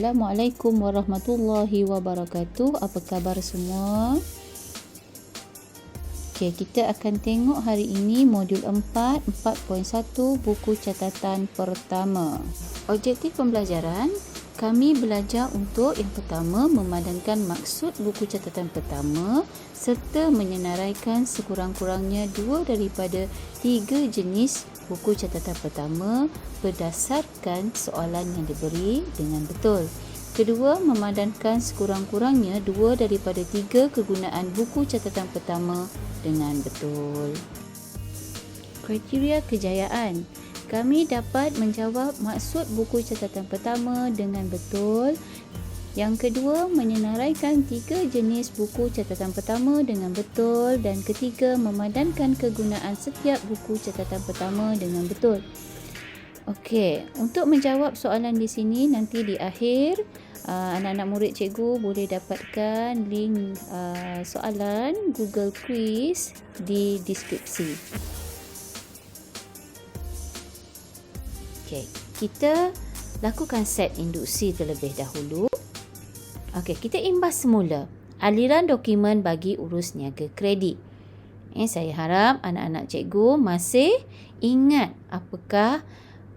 Assalamualaikum warahmatullahi wabarakatuh. Apa khabar semua? Okey, kita akan tengok hari ini modul 4, 4.1 buku catatan pertama. Objektif pembelajaran, kami belajar untuk yang pertama memadankan maksud buku catatan pertama serta menyenaraikan sekurang-kurangnya 2 daripada 3 jenis buku catatan pertama berdasarkan soalan yang diberi dengan betul. Kedua, memadankan sekurang-kurangnya 2 daripada 3 kegunaan buku catatan pertama dengan betul. Kriteria kejayaan. Kami dapat menjawab maksud buku catatan pertama dengan betul. Yang kedua, menyenaraikan 3 jenis buku catatan pertama dengan betul. Dan ketiga, memadankan kegunaan setiap buku catatan pertama dengan betul. Okey, untuk menjawab soalan di sini nanti di akhir, anak-anak murid cikgu boleh dapatkan link soalan Google Quiz di deskripsi. Okey, kita lakukan set induksi terlebih dahulu. Okey, kita imbas semula aliran dokumen bagi urus niaga kredit. Saya harap anak-anak cikgu masih ingat apakah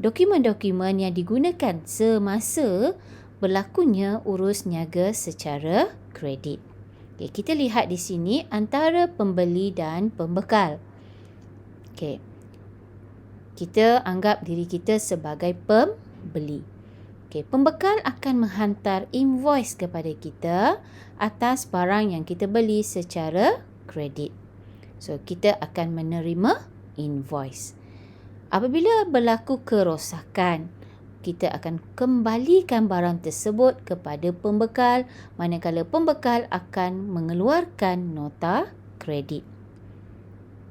dokumen-dokumen yang digunakan semasa berlakunya urus niaga secara kredit. Okey, kita lihat di sini antara pembeli dan pembekal. Okey, kita anggap diri kita sebagai pembeli. Okey, pembekal akan menghantar invoice kepada kita atas barang yang kita beli secara kredit. So, kita akan menerima invoice. Apabila berlaku kerosakan, kita akan kembalikan barang tersebut kepada pembekal, manakala pembekal akan mengeluarkan nota kredit.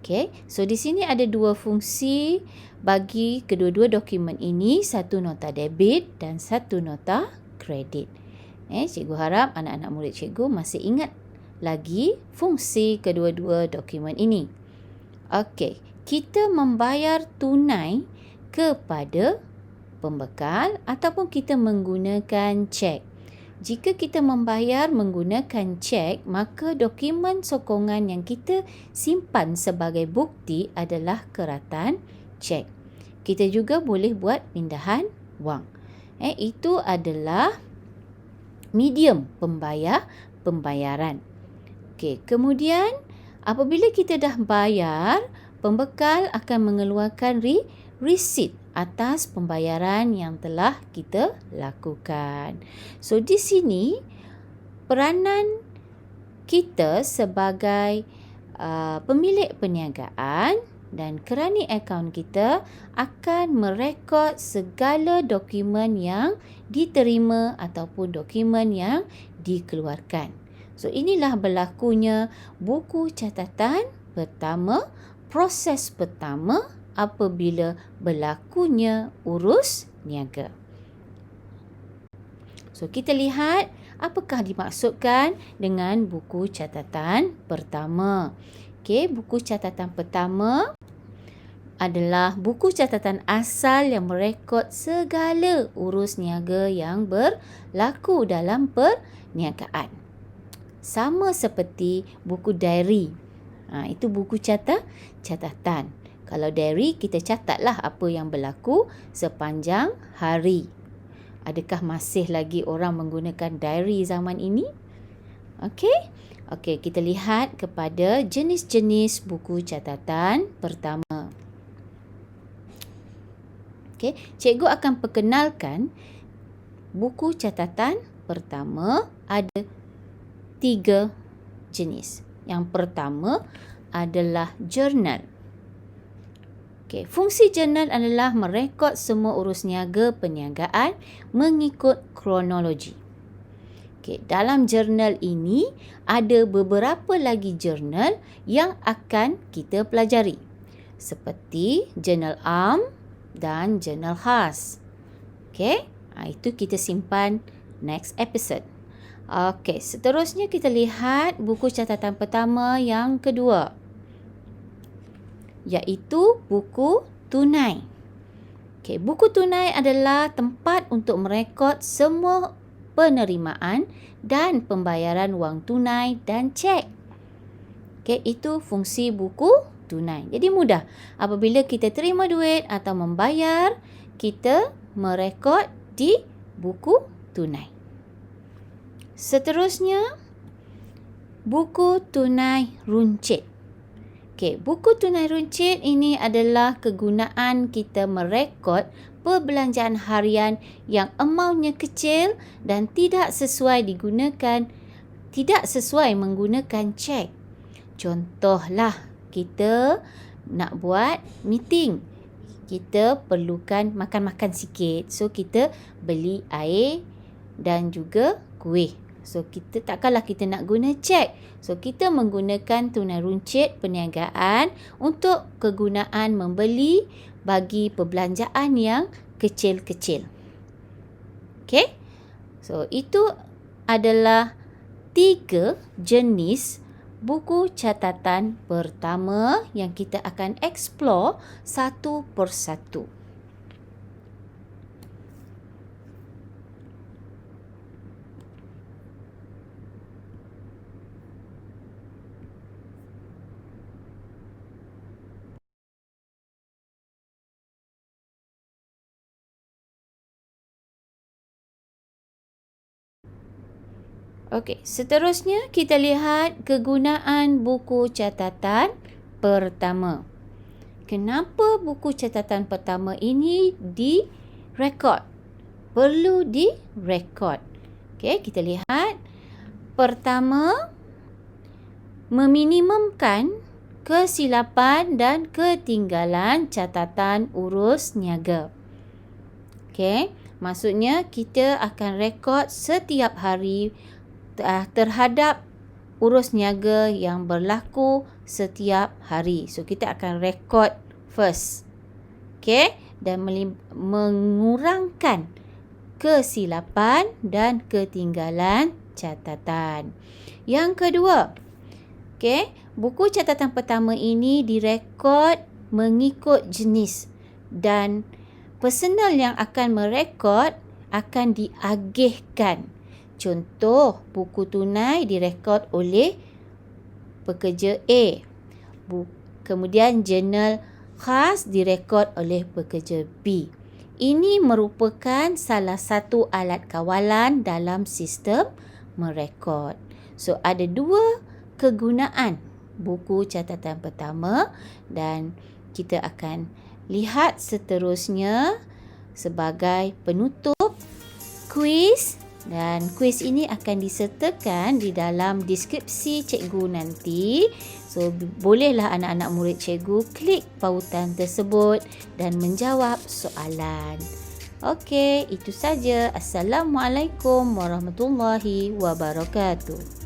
Okey, so di sini ada 2 fungsi bagi kedua-dua dokumen ini, satu nota debit dan satu nota kredit. Cikgu harap anak-anak murid cikgu masih ingat lagi fungsi kedua-dua dokumen ini. Okey, kita membayar tunai kepada pembekal ataupun kita menggunakan cek. Jika kita membayar menggunakan cek, maka dokumen sokongan yang kita simpan sebagai bukti adalah keratan cek. Kita juga boleh buat pindahan wang. Itu adalah medium pembayaran. Okey, kemudian apabila kita dah bayar, pembekal akan mengeluarkan resit atas pembayaran yang telah kita lakukan. So di sini peranan kita sebagai pemilik perniagaan dan kerani akaun kita akan merekod segala dokumen yang diterima ataupun dokumen yang dikeluarkan. So inilah berlakunya buku catatan pertama, proses pertama apabila berlakunya urus niaga. So kita lihat apakah dimaksudkan dengan buku catatan pertama. Okey, buku catatan pertama adalah buku catatan asal yang merekod segala urus niaga yang berlaku dalam perniagaan. Sama seperti buku diary. Itu buku catatan. Kalau diary, kita catatlah apa yang berlaku sepanjang hari. Adakah masih lagi orang menggunakan diary zaman ini? Okey, kita lihat kepada jenis-jenis buku catatan pertama. Okey, cikgu akan perkenalkan buku catatan pertama ada 3 jenis. Yang pertama adalah jurnal. Okey, fungsi jurnal adalah merekod semua urus niaga perniagaan mengikut kronologi. Okey, dalam jurnal ini ada beberapa lagi jurnal yang akan kita pelajari. Seperti jurnal am dan jurnal khas. Okey, itu kita simpan next episode. Okey, seterusnya kita lihat buku catatan pertama yang kedua, iaitu buku tunai. Okey, buku tunai adalah tempat untuk merekod semua penerimaan dan pembayaran wang tunai dan cek. Okey, itu fungsi buku tunai. Jadi mudah. Apabila kita terima duit atau membayar, kita merekod di buku tunai. Seterusnya, buku tunai runcit. Okey, buku tunai runcit ini adalah kegunaan kita merekod perbelanjaan harian yang amaunnya kecil dan tidak sesuai menggunakan cek. Contohlah, kita nak buat meeting. Kita perlukan makan-makan sikit. So, kita beli air dan juga kuih. So, takkanlah kita nak guna cek. So, kita menggunakan tunai runcit perniagaan untuk kegunaan membeli bagi perbelanjaan yang kecil-kecil. Okey? So, itu adalah 3 jenis buku catatan pertama yang kita akan explore satu persatu. Okey, seterusnya kita lihat kegunaan buku catatan pertama. Kenapa buku catatan pertama ini direkod? Perlu direkod. Okey, kita lihat. Pertama, meminimumkan kesilapan dan ketinggalan catatan urus niaga. Okey, maksudnya kita akan rekod setiap hari terhadap urus niaga yang berlaku setiap hari. So, kita akan rekod first. Okey, dan mengurangkan kesilapan dan ketinggalan catatan. Yang kedua, okey, buku catatan pertama ini direkod mengikut jenis dan personal yang akan merekod akan diagihkan. Contoh, buku tunai direkod oleh pekerja A. Kemudian jurnal khas direkod oleh pekerja B. Ini merupakan salah satu alat kawalan dalam sistem merekod. So, ada 2 kegunaan buku catatan pertama dan kita akan lihat seterusnya sebagai penutup kuis. Dan kuis ini akan disertakan di dalam deskripsi cikgu nanti. So, bolehlah anak-anak murid cikgu klik pautan tersebut dan menjawab soalan. Okey, itu saja. Assalamualaikum warahmatullahi wabarakatuh.